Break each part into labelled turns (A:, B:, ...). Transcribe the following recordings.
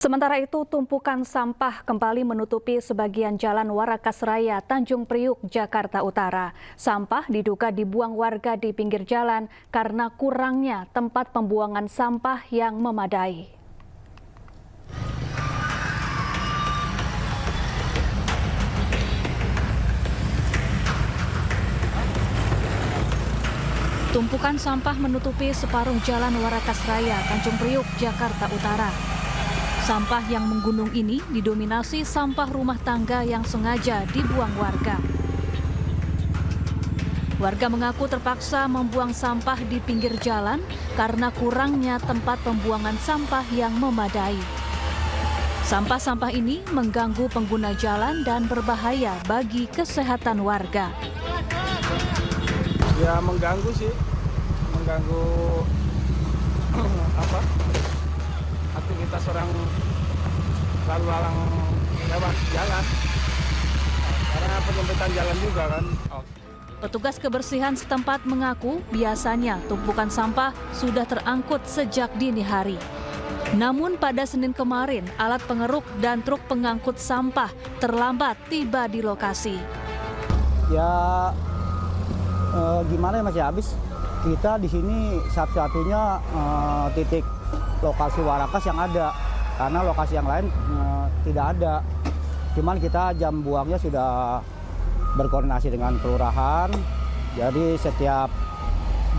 A: Sementara itu, tumpukan sampah kembali menutupi sebagian jalan Warakas Raya, Tanjung Priuk, Jakarta Utara. Sampah diduga dibuang warga di pinggir jalan karena kurangnya tempat pembuangan sampah yang memadai. Tumpukan sampah menutupi separuh jalan Warakas Raya, Tanjung Priuk, Jakarta Utara. Sampah yang menggunung ini didominasi sampah rumah tangga yang sengaja dibuang warga. Warga mengaku terpaksa membuang sampah di pinggir jalan karena kurangnya tempat pembuangan sampah yang memadai. Sampah-sampah ini mengganggu pengguna jalan dan berbahaya bagi kesehatan warga.
B: Ya mengganggu sih, mengganggu aktivitas orang lalu lalang lewat jalan, karena penyempitan jalan juga kan.
A: Petugas kebersihan setempat mengaku biasanya tumpukan sampah sudah terangkut sejak dini hari. Namun pada Senin kemarin, alat pengeruk dan truk pengangkut sampah terlambat tiba di lokasi.
C: Ya gimana ya, masih habis. Kita di sini satu-satunya titik lokasi Warakas yang ada, karena lokasi yang lain tidak ada. Cuman kita jam buangnya sudah berkoordinasi dengan kelurahan, jadi setiap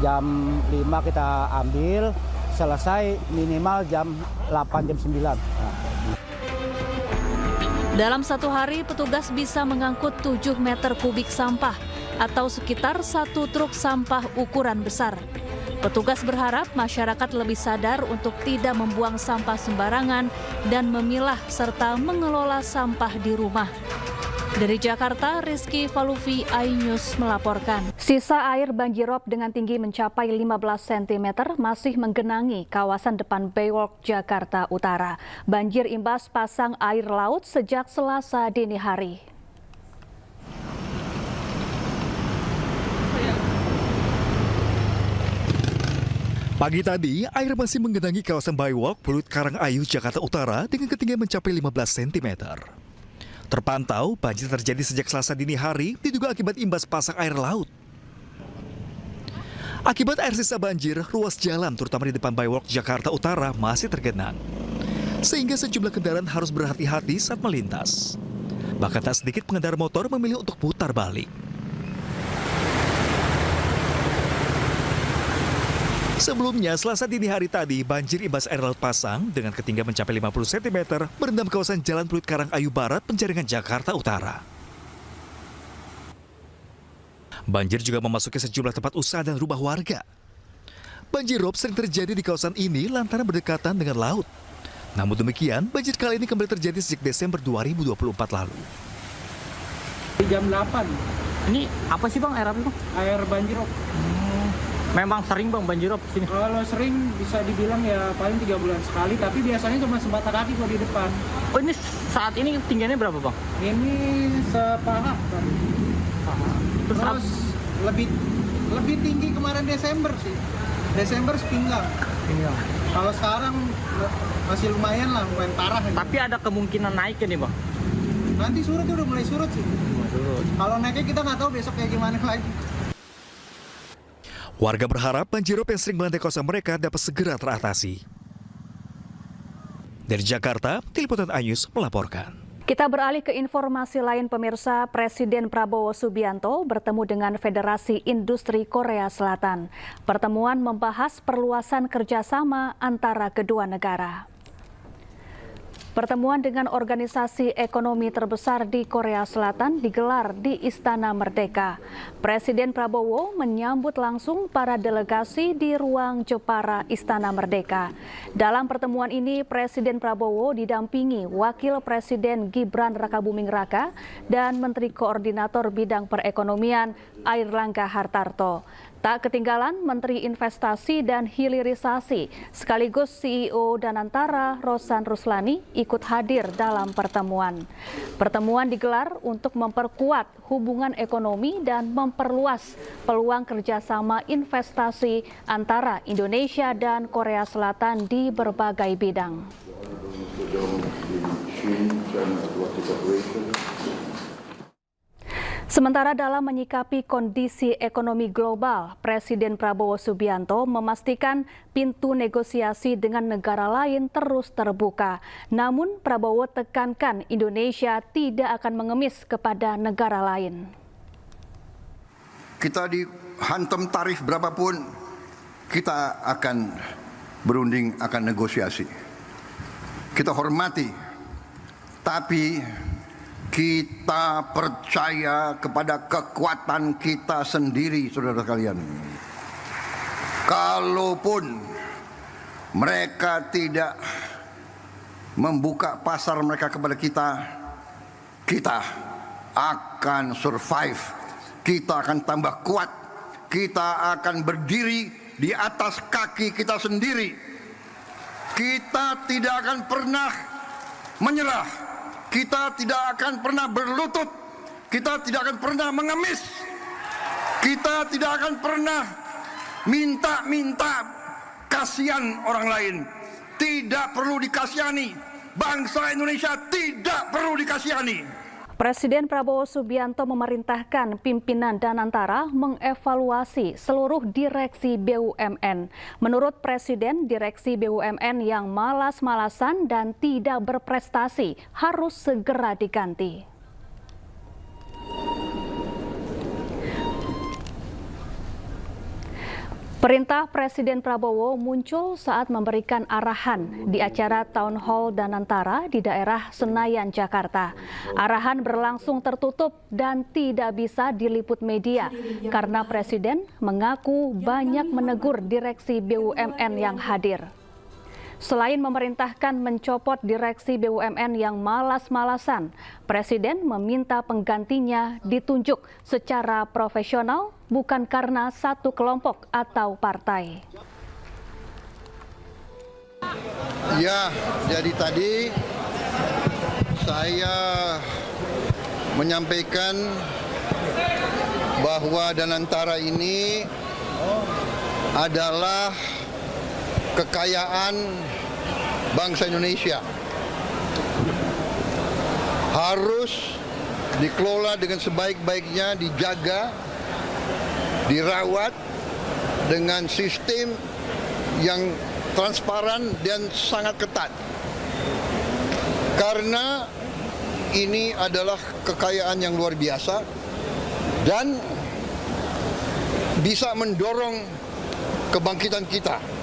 C: jam 5 kita ambil, selesai minimal jam 8, jam 9.
A: Dalam satu hari, petugas bisa mengangkut 7 meter kubik sampah atau sekitar 1 truk sampah ukuran besar. Petugas berharap masyarakat lebih sadar untuk tidak membuang sampah sembarangan dan memilah serta mengelola sampah di rumah. Dari Jakarta, Rizky Falufi, iNews melaporkan. Sisa air banjirop dengan tinggi mencapai 15 cm masih menggenangi kawasan depan Baywalk, Jakarta Utara. Banjir imbas pasang air laut sejak Selasa dini hari.
D: Pagi tadi, air masih menggenangi kawasan Baywalk, Pulut Karangayu, Jakarta Utara dengan ketinggian mencapai 15 cm. Terpantau, banjir terjadi sejak Selasa dini hari, diduga akibat imbas pasang air laut. Akibat air sisa banjir, ruas jalan terutama di depan Baywalk, Jakarta Utara masih tergenang. Sehingga sejumlah kendaraan harus berhati-hati saat melintas. Bahkan tak sedikit pengendara motor memilih untuk putar balik. Sebelumnya, Selasa dini hari tadi, banjir imbas air laut pasang dengan ketinggian mencapai 50 cm merendam kawasan Jalan Pulut Karangayu Barat, Penjaringan, Jakarta Utara. Banjir juga memasuki sejumlah tempat usaha dan rumah warga. Banjir rob sering terjadi di kawasan ini lantaran berdekatan dengan laut. Namun demikian, banjir kali ini kembali terjadi sejak Desember 2024 lalu.
B: Di jam 8.
E: Ini apa sih Bang, air apa itu?
B: Air banjir rob.
E: Memang sering Bang banjirop sini.
B: Kalau sering bisa dibilang ya paling 3 bulan sekali, tapi biasanya cuma sebatang kaki kalau di depan.
E: Oh, ini saat ini tingginya berapa Bang?
B: Ini sepaha kan. Terus lebih tinggi kemarin Desember sih. Desember sepinggang. Kalau sekarang masih lumayan lah, lumayan parah.
E: Tapi ada kemungkinan naik ya nih Bang?
B: Nanti surut udah mulai surut sih. Kalau naiknya kita nggak tahu besok kayak gimana lagi.
D: Warga berharap banjirop yang sering melanda kawasan mereka dapat segera teratasi. Dari Jakarta, Tim Liputan iNews melaporkan.
A: Kita beralih ke informasi lain, pemirsa. Presiden Prabowo Subianto bertemu dengan Federasi Industri Korea Selatan. Pertemuan membahas perluasan kerjasama antara kedua negara. Pertemuan dengan organisasi ekonomi terbesar di Korea Selatan digelar di Istana Merdeka. Presiden Prabowo menyambut langsung para delegasi di ruang Jepara Istana Merdeka. Dalam pertemuan ini, Presiden Prabowo didampingi Wakil Presiden Gibran Rakabuming Raka dan Menteri Koordinator Bidang Perekonomian Airlangga Hartarto. Tak ketinggalan Menteri Investasi dan Hilirisasi sekaligus CEO Danantara Rosan Ruslani ikut hadir dalam pertemuan. Pertemuan digelar untuk memperkuat hubungan ekonomi dan memperluas peluang kerjasama investasi antara Indonesia dan Korea Selatan di berbagai bidang. Sementara dalam menyikapi kondisi ekonomi global, Presiden Prabowo Subianto memastikan pintu negosiasi dengan negara lain terus terbuka. Namun Prabowo tekankan Indonesia tidak akan mengemis kepada negara lain.
F: Kita dihantam tarif berapapun, kita akan berunding, akan negosiasi. Kita hormati, tapi kita percaya kepada kekuatan kita sendiri, saudara sekalian. Kalaupun mereka tidak membuka pasar mereka kepada kita, kita akan survive. Kita akan tambah kuat. Kita akan berdiri di atas kaki kita sendiri. Kita tidak akan pernah menyerah. Kita tidak akan pernah berlutut. Kita tidak akan pernah mengemis. Kita tidak akan pernah minta kasihan orang lain. Tidak perlu dikasihani. Bangsa Indonesia tidak perlu dikasihani.
A: Presiden Prabowo Subianto memerintahkan pimpinan Danantara mengevaluasi seluruh direksi BUMN. Menurut Presiden, direksi BUMN yang malas-malasan dan tidak berprestasi harus segera diganti. Perintah Presiden Prabowo muncul saat memberikan arahan di acara Town Hall Danantara di daerah Senayan, Jakarta. Arahan berlangsung tertutup dan tidak bisa diliput media karena Presiden mengaku banyak menegur direksi BUMN yang hadir. Selain memerintahkan mencopot direksi BUMN yang malas-malasan, Presiden meminta penggantinya ditunjuk secara profesional, bukan karena satu kelompok atau partai.
F: Ya, jadi tadi saya menyampaikan bahwa Danantara ini adalah kekayaan bangsa Indonesia. Harus dikelola dengan sebaik-baiknya, dijaga, dirawat dengan sistem yang transparan dan sangat ketat. Karena ini adalah kekayaan yang luar biasa dan bisa mendorong kebangkitan kita.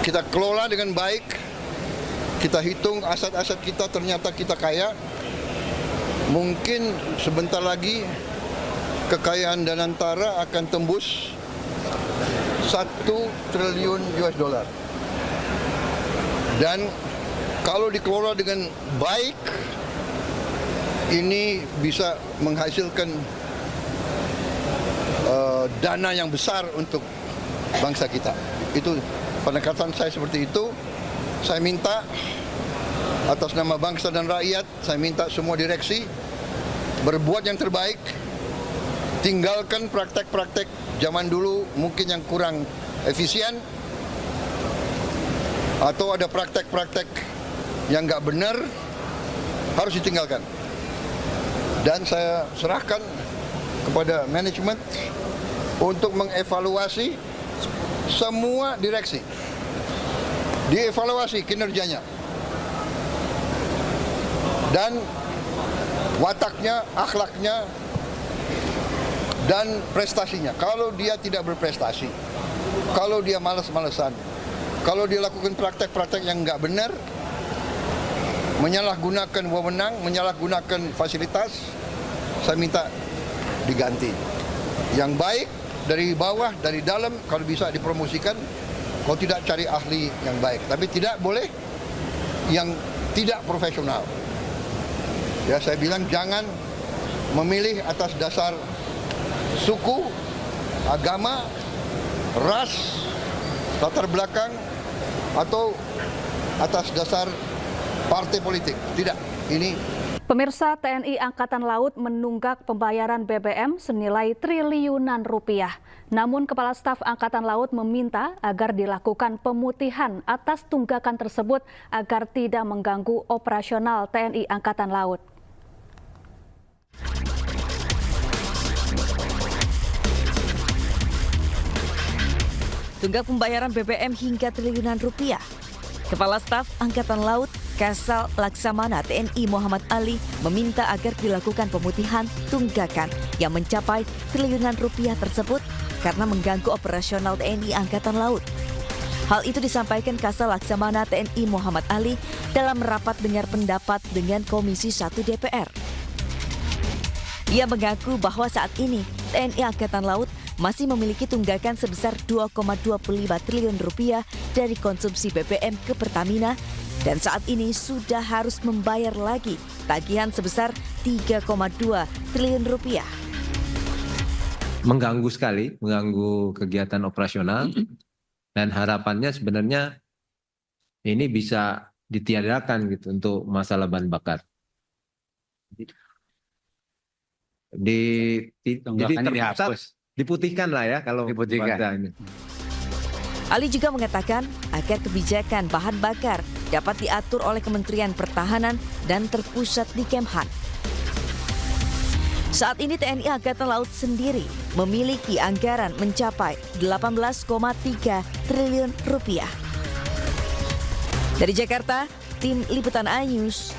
F: Kita kelola dengan baik, kita hitung aset-aset kita, ternyata kita kaya. Mungkin sebentar lagi kekayaan Danantara akan tembus 1 triliun US dollar. Dan kalau dikelola dengan baik, ini bisa menghasilkan dana yang besar untuk bangsa kita. Itu pendekatan saya seperti itu. Saya minta atas nama bangsa dan rakyat, saya minta semua direksi berbuat yang terbaik. Tinggalkan praktek-praktek zaman dulu mungkin yang kurang efisien, atau ada praktek-praktek yang nggak benar, harus ditinggalkan. Dan saya serahkan kepada manajemen untuk mengevaluasi semua direksi. Dievaluasi kinerjanya dan wataknya, akhlaknya, dan prestasinya. Kalau dia tidak berprestasi, kalau dia malas-malasan, kalau dia lakukan praktek-praktek yang nggak benar, menyalahgunakan wewenang, menyalahgunakan fasilitas, saya minta diganti. Yang baik dari bawah, dari dalam, kalau bisa dipromosikan. Kalau tidak, cari ahli yang baik. Tapi tidak boleh yang tidak profesional. Ya, saya bilang jangan memilih atas dasar suku, agama, ras, latar belakang, atau atas dasar partai politik. Tidak, ini
A: Pemirsa, TNI Angkatan Laut menunggak pembayaran BBM senilai triliunan rupiah. Namun Kepala Staf Angkatan Laut meminta agar dilakukan pemutihan atas tunggakan tersebut agar tidak mengganggu operasional TNI Angkatan Laut.
G: Tunggak pembayaran BBM hingga triliunan rupiah. Kepala Staf Angkatan Laut Kasal Laksamana TNI Muhammad Ali meminta agar dilakukan pemutihan tunggakan yang mencapai triliunan rupiah tersebut karena mengganggu operasional TNI Angkatan Laut. Hal itu disampaikan Kasal Laksamana TNI Muhammad Ali dalam rapat dengar pendapat dengan Komisi 1 DPR. Ia mengaku bahwa saat ini TNI Angkatan Laut masih memiliki tunggakan sebesar 2,25 triliun rupiah dari konsumsi BBM ke Pertamina dan saat ini sudah harus membayar lagi tagihan sebesar 3,2 triliun rupiah.
H: Mengganggu sekali, mengganggu kegiatan operasional dan harapannya sebenarnya ini bisa ditiadakan gitu untuk masalah bahan bakar. Jadi dihapus. Diputihkan lah ya kalau diputihkan.
G: Ali juga mengatakan agar kebijakan bahan bakar dapat diatur oleh Kementerian Pertahanan dan terpusat di Kemhan. Saat ini TNI Angkatan Laut sendiri memiliki anggaran mencapai 18,3 triliun rupiah. Dari Jakarta, tim Liputan iNews